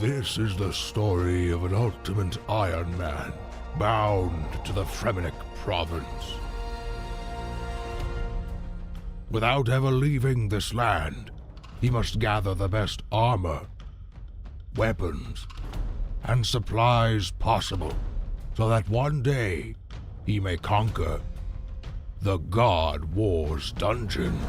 This is the story of an ultimate Iron Man, bound to the Fremennik province. Without ever leaving this land, he must gather the best armor, weapons, and supplies possible, so that one day he may conquer the God Wars dungeon.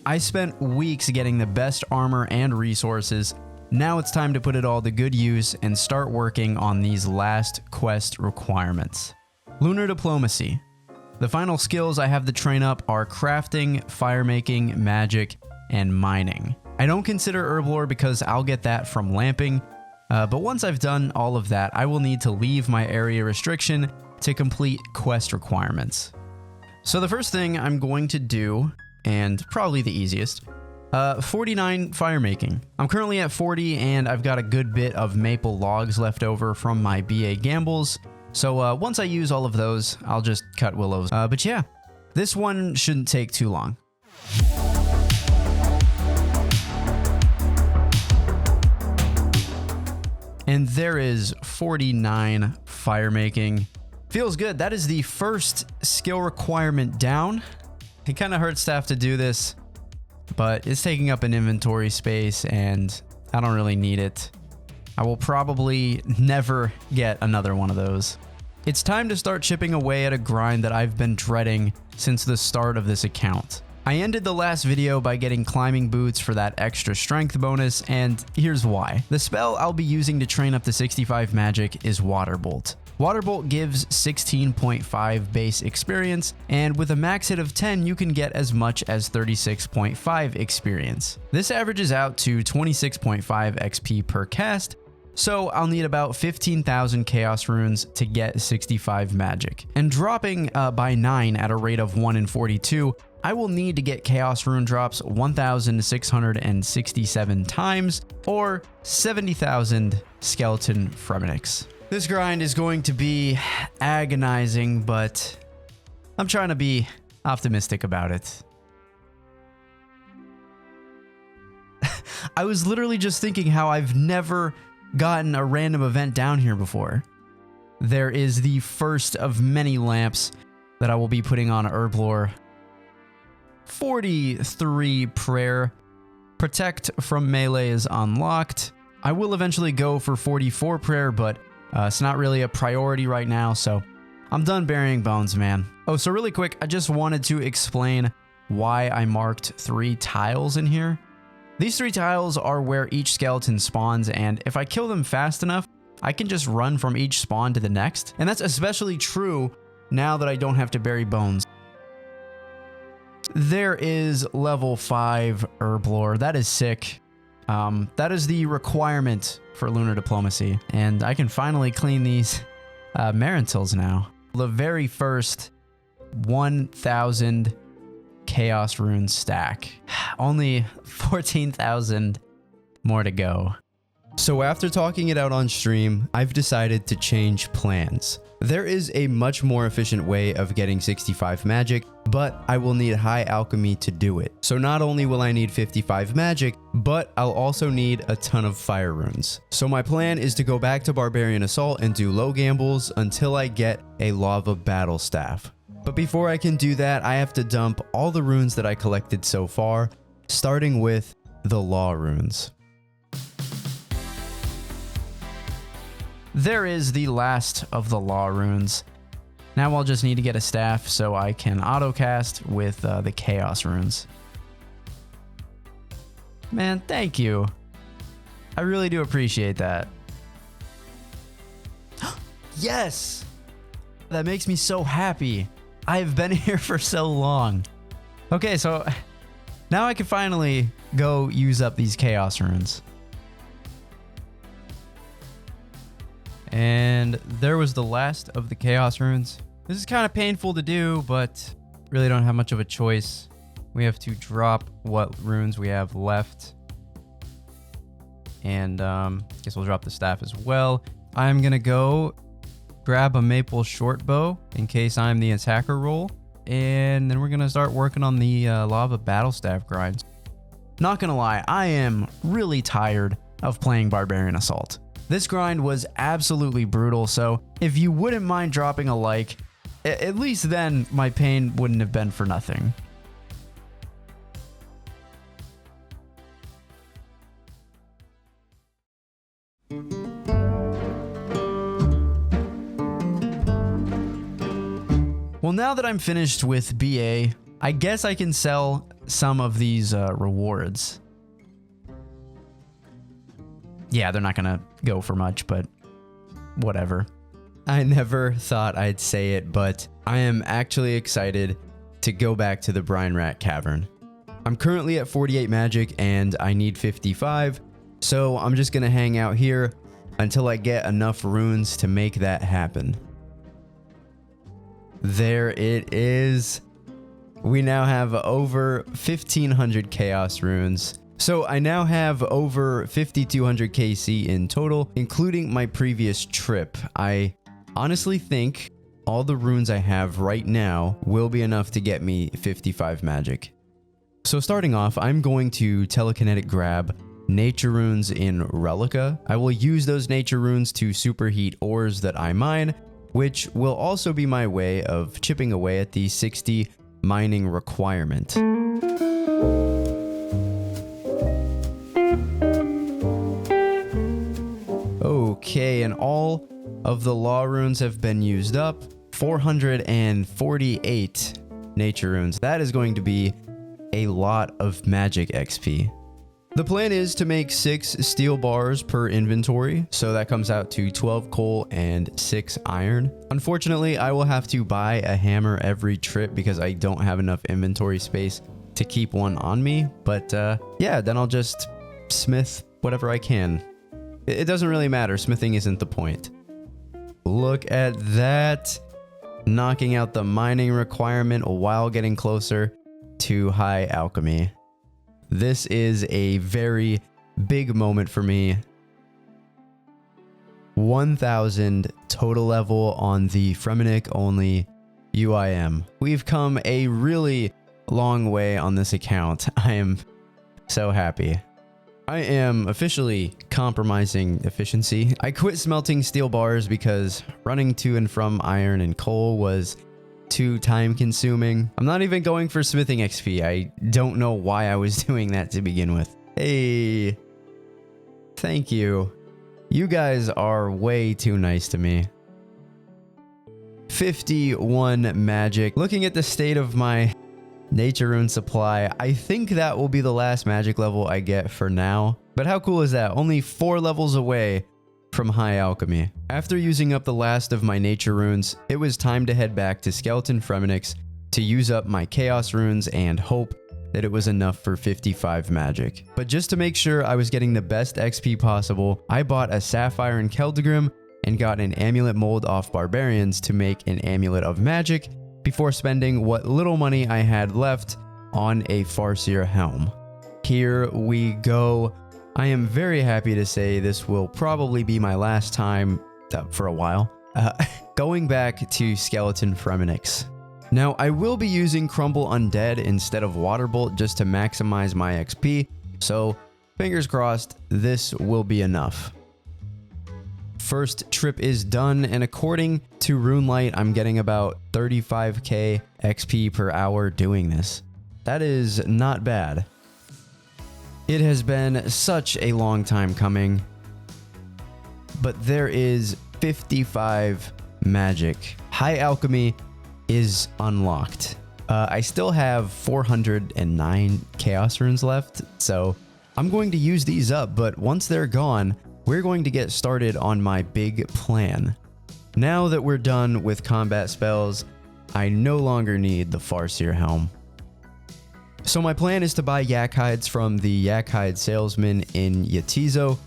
I spent weeks getting the best armor and resources. Now it's time to put it all to good use and start working on these last quest requirements. Lunar Diplomacy. The final skills I have to train up are crafting, firemaking, magic, and mining. I don't consider herb lore because I'll get that from lamping, but once I've done all of that, I will need to leave my area restriction to complete quest requirements. So the first thing I'm going to do, and probably the easiest, 49 firemaking. I'm currently at 40 and I've got a good bit of maple logs left over from my BA gambles. So once I use all of those, I'll just cut willows. But yeah, this one shouldn't take too long. And there is 49 firemaking. Feels good. That is the first skill requirement down. It kind of hurts to have to do this, but it's taking up an inventory space and I don't really need it. I will probably never get another one of those. It's time to start chipping away at a grind that I've been dreading since the start of this account. I ended the last video by getting climbing boots for that extra strength bonus, and here's why. The spell I'll be using to train up to 65 magic is Water Bolt. Water Bolt gives 16.5 base experience, and with a max hit of 10, you can get as much as 36.5 experience. This averages out to 26.5 XP per cast, so I'll need about 15,000 chaos runes to get 65 magic. And dropping by 9 at a rate of 1 in 42, I will need to get chaos rune drops 1,667 times, or 70,000 skeleton fremenniks. This grind is going to be agonizing, but I'm trying to be optimistic about it. I was literally just thinking how I've never gotten a random event down here before. There is the first of many lamps that I will be putting on herb lore. 43 prayer. Protect from melee is unlocked. I will eventually go for 44 prayer, but it's not really a priority right now, so I'm done burying bones, man. Oh, so really quick, I just wanted to explain why I marked 3 tiles in here. These 3 tiles are where each skeleton spawns, and if I kill them fast enough, I can just run from each spawn to the next. And that's especially true now that I don't have to bury bones. There is level 5 herb lore. That is sick. That is the requirement for Lunar Diplomacy, and I can finally clean these Marintils now. The very first 1,000 chaos rune stack. Only 14,000 more to go. So after talking it out on stream, I've decided to change plans. There is a much more efficient way of getting 65 magic, but I will need high alchemy to do it. So not only will I need 55 magic, but I'll also need a ton of fire runes. So my plan is to go back to Barbarian Assault and do low gambles until I get a lava battle staff. But before I can do that, I have to dump all the runes that I collected so far, starting with the law runes. There is the last of the law runes. Now I'll just need to get a staff so I can auto-cast with the chaos runes. Man, thank you. I really do appreciate that. Yes! That makes me so happy. I've been here for so long. Okay, so now I can finally go use up these chaos runes. And there was the last of the chaos runes. This is kind of painful to do, but really don't have much of a choice. We have to drop what runes we have left. And guess we'll drop the staff as well. I'm gonna go grab a maple short bow in case I'm the attacker role. And then we're gonna start working on the lava battle staff grinds. Not gonna lie, I am really tired of playing Barbarian Assault. This grind was absolutely brutal, so if you wouldn't mind dropping a like, at least then my pain wouldn't have been for nothing. Well, now that I'm finished with BA, I guess I can sell some of these rewards. Yeah, they're not gonna go for much, but whatever. I never thought I'd say it, but I am actually excited to go back to the Brine Rat Cavern. I'm currently at 48 magic and I need 55, so I'm just gonna hang out here until I get enough runes to make that happen. There it is. We now have over 1,500 chaos runes. So I now have over 5,200 KC in total, including my previous trip. I honestly think all the runes I have right now will be enough to get me 55 magic. So starting off, I'm going to telekinetic grab nature runes in Relica. I will use those nature runes to superheat ores that I mine, which will also be my way of chipping away at the 60 mining requirement. Okay, and all of the law runes have been used up. 448 nature runes. That is going to be a lot of magic XP. The plan is to make 6 steel bars per inventory, so that comes out to 12 coal and 6 iron. Unfortunately, I will have to buy a hammer every trip because I don't have enough inventory space to keep one on me, but yeah, then I'll just smith whatever I can. It doesn't really matter, smithing isn't the point. Look at that, knocking out the mining requirement while getting closer to high alchemy. This is a very big moment for me. 1,000 total level on the fremennik only UIM. We've come a really long way on this account. I am so happy. I am officially compromising efficiency. I quit smelting steel bars because running to and from iron and coal was too time consuming. I'm not even going for smithing XP. I don't know why I was doing that to begin with. Hey, thank you. You guys are way too nice to me. 51 magic. Looking at the state of my nature rune supply, I think that will be the last magic level I get for now. But how cool is that? Only 4 levels away from high alchemy. After using up the last of my nature runes, it was time to head back to skeleton fremenniks to use up my chaos runes and hope that it was enough for 55 magic. But just to make sure I was getting the best XP possible, I bought a sapphire and Keldegrim and got an amulet mold off Barbarians to make an amulet of magic before spending what little money I had left on a Farseer helm. Here we go. I am very happy to say this will probably be my last time, for a while, going back to skeleton fremenniks. Now, I will be using Crumble Undead instead of Waterbolt just to maximize my XP, so fingers crossed this will be enough. First trip is done, and according to RuneLight, I'm getting about 35k XP per hour doing this. That is not bad. It has been such a long time coming, but there is 55 magic. High alchemy is unlocked. I still have 409 chaos runes left, so I'm going to use these up, but once they're gone, we're going to get started on my big plan. Now that we're done with combat spells, I no longer need the Farseer helm. So my plan is to buy yak hides from the yak hide salesman in Yatizo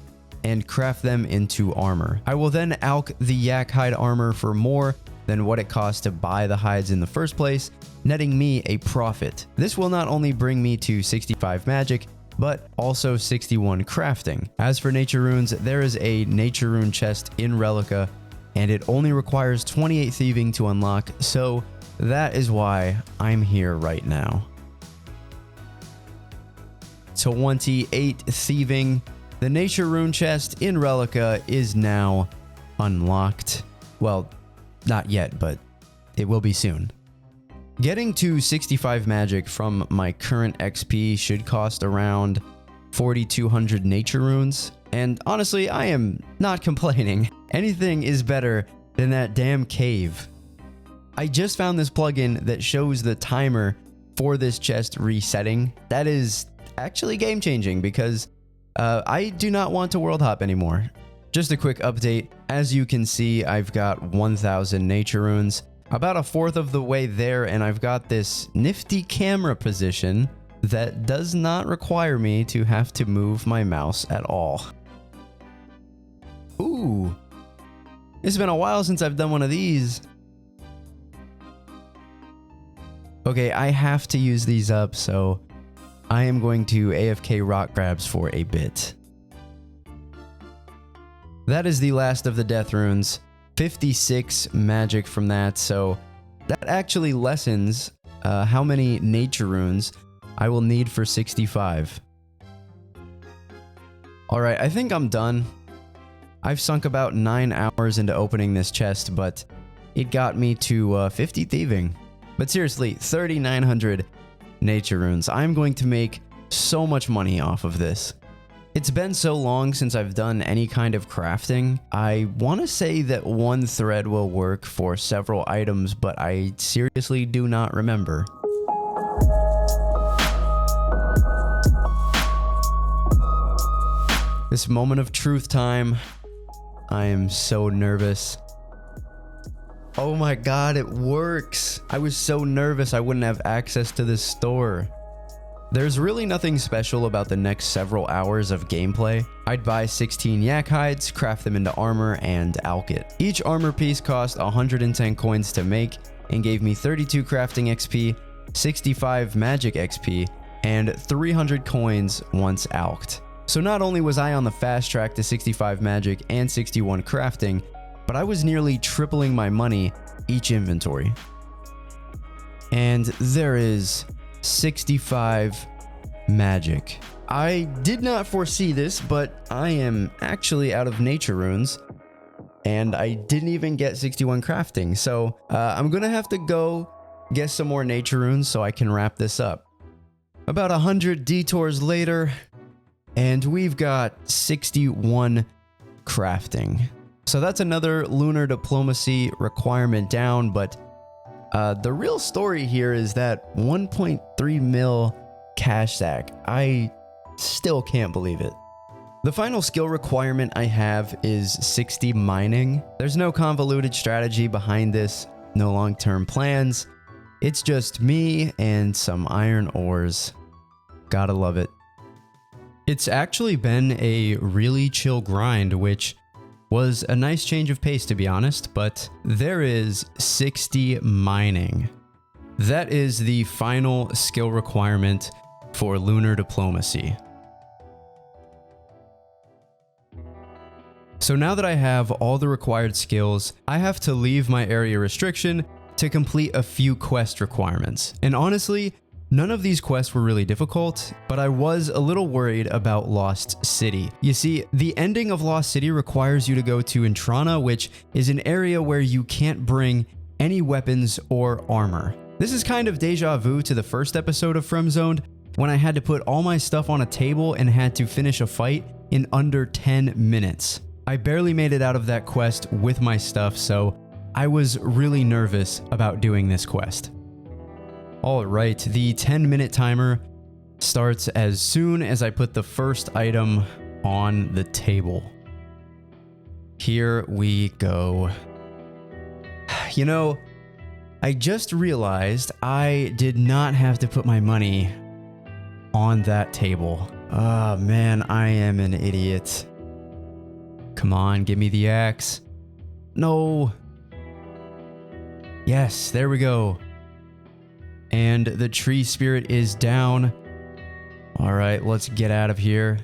and craft them into armor. I will then alch the yak hide armor for more than what it cost to buy the hides in the first place, netting me a profit. This will not only bring me to 65 magic, but also 61 crafting. As for nature runes, there is a nature rune chest in Relica, and it only requires 28 thieving to unlock, so that is why I'm here right now. 28 thieving. The nature rune chest in Relica is now unlocked. Well, not yet, but it will be soon. Getting to 65 magic from my current XP should cost around 4,200 nature runes. And honestly, I am not complaining. Anything is better than that damn cave. I just found this plugin that shows the timer for this chest resetting. That is actually game changing because I do not want to world hop anymore. Just a quick update. As you can see, I've got 1,000 nature runes. About a fourth of the way there, and I've got this nifty camera position that does not require me to have to move my mouse at all. Ooh, it's been a while since I've done one of these. Okay, I have to use these up, so I am going to AFK rock grabs for a bit. That is the last of the death runes. 56 magic from that, so that actually lessens how many nature runes I will need for 65. Alright, I think I'm done. I've sunk about 9 hours into opening this chest, but it got me to 50 thieving. But seriously, 3,900 nature runes. I'm going to make so much money off of this. It's been so long since I've done any kind of crafting. I want to say that one thread will work for several items, but I seriously do not remember. This moment of truth time. I am so nervous. Oh my god, it works! I was so nervous I wouldn't have access to this store. There's really nothing special about the next several hours of gameplay. I'd buy 16 yak hides, craft them into armor, and alch it. Each armor piece cost 110 coins to make and gave me 32 crafting XP, 65 magic XP, and 300 coins once alched. So not only was I on the fast track to 65 magic and 61 crafting, but I was nearly tripling my money each inventory. And there is 65 magic. I did not foresee this, but I am actually out of nature runes, and I didn't even get 61 crafting. So I'm gonna have to go get some more nature runes so I can wrap this up. About 100 detours later, and we've got 61 crafting. So that's another lunar diplomacy requirement down, but the real story here is that 1.3 mil cash sack. I still can't believe it. The final skill requirement I have is 60 mining. There's no convoluted strategy behind this, no long-term plans. It's just me and some iron ores. Gotta love it. It's actually been a really chill grind, which was a nice change of pace, to be honest, but there is 60 mining. That is the final skill requirement for lunar diplomacy. So now that I have all the required skills, I have to leave my area restriction to complete a few quest requirements. And honestly, none of these quests were really difficult, but I was a little worried about Lost City. You see, the ending of Lost City requires you to go to Intrana, which is an area where you can't bring any weapons or armor. This is kind of deja vu to the first episode of Fremzoned, when I had to put all my stuff on a table and had to finish a fight in under 10 minutes. I barely made it out of that quest with my stuff, so I was really nervous about doing this quest. Alright, the 10-minute timer starts as soon as I put the first item on the table. Here we go. You know, I just realized I did not have to put my money on that table. Oh man, I am an idiot. Come on, give me the axe. No. Yes, there we go. And the tree spirit is down. All right, let's get out of here.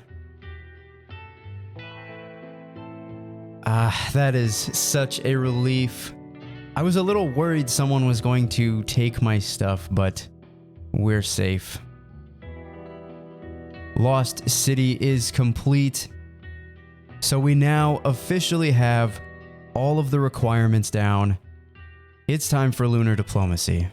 That is such a relief. I was a little worried someone was going to take my stuff, but we're safe. Lost City is complete. So we now officially have all of the requirements down. It's time for lunar diplomacy.